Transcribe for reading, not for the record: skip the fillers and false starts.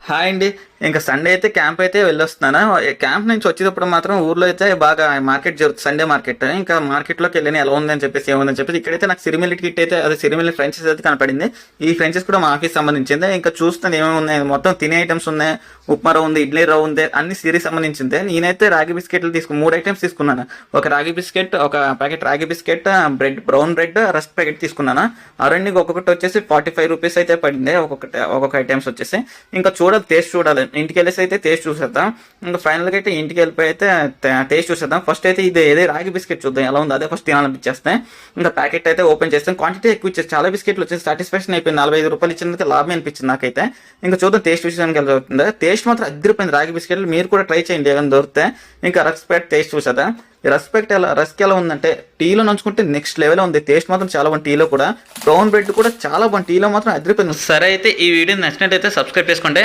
Hi అండి. ఇంకా Sunday అయితే క్యాంప్ అయితే వెళ్ళొస్తున్నాను. క్యాంప్ నుంచి వచ్చేటప్పుడు మాత్రం ఊర్లో అయితే బాగా మార్కెట్ జరుగుతుంది, సండే మార్కెట్. ఇంకా మార్కెట్లోకి వెళ్ళని ఎలా ఉందని చెప్పేసి ఏముందని చెప్పేసి ఇక్కడైతే నాకు సిరిమిల్లి కిట్ అయితే అదే సిరిమిల్లి ఫ్రెంచెస్ అయితే కనపడింది. ఈ ఫ్రెంచెస్ కూడా మా ఆఫీస్ సంబంధించింది. ఇంకా చూస్తాను ఏమేమి ఉన్నాయి, మొత్తం తినే ఐటమ్స్ ఉన్నాయి. ఉప్మా రవ్వ ఉంది, ఇడ్లీ రవ్వ ఉంది, అన్ని సిరీస్ సంబంధించింది. నేనైతే రాగి బిస్కెట్లు తీసుకుని 3 ఐటమ్స్ తీసుకున్నాను. ఒక రాగి బిస్కెట్, ఒక ప్యాకెట్ రాగి biscuit, bread, brown bread, rusk packet తీసుకున్నాను. ఆ రెండుకి ఒక్కొక్కటి వచ్చేసి 45 రూపీస్ అయితే పడింది ఒక్కొక్క ఐటమ్స్ వచ్చేసి. ఇంకా టేస్ట్ చూడాలి. ఇంటికి వెళ్ళేసి అయితే టేస్ట్ చూసేద్దాం. ఇంకా ఫైనల్గా అయితే ఇంటికి వెళ్ళిపోయి అయితే టేస్ట్ చూసేద్దాం. ఫస్ట్ అయితే ఇదే రాగి బిస్కెట్ చూద్దాం ఎలా ఉంది, అదే ఫస్ట్ తినాలనిపించేస్తాయి. ఇంకా ప్యాకెట్ అయితే ఓపెన్ చేస్తాం. క్వాంటిటీ ఎక్కువ ఇచ్చేసి చాలా బిస్కెట్లు వచ్చేసి సాటిస్ఫాక్షన్ అయిపోయింది. 45 రూపాయలు ఇచ్చినందుకు లాభం అనిపించింది నాకైతే. ఇంకా చూద్దాం టేస్ట్ చూసేదానికి ఎలా అవుతుంది. టేస్ట్ మాత్రం అదిరిపోయింది రాగి బిస్కెట్లు. మీరు కూడా ట్రై చేయండి ఏమైనా దొరికితే. ఇంకా రెస్పెక్ట్ టేస్ట్ చూసేదా. ఈ రస్క్ ఎలా ఉందంటే టీలో నంచుకుంటే నెక్స్ట్ లెవెల్ ఉంది. టేస్ట్ మాత్రం చాలా బాగుంది. టీలో కూడా బ్రౌన్ బ్రెడ్ కూడా చాలా బాగుంది. టీలో మాత్రం అదిరిపోయింది. సరే అయితే ఈ వీడియో నచ్చినట్టయితే సబ్స్క్రైబ్ చేసుకోండి.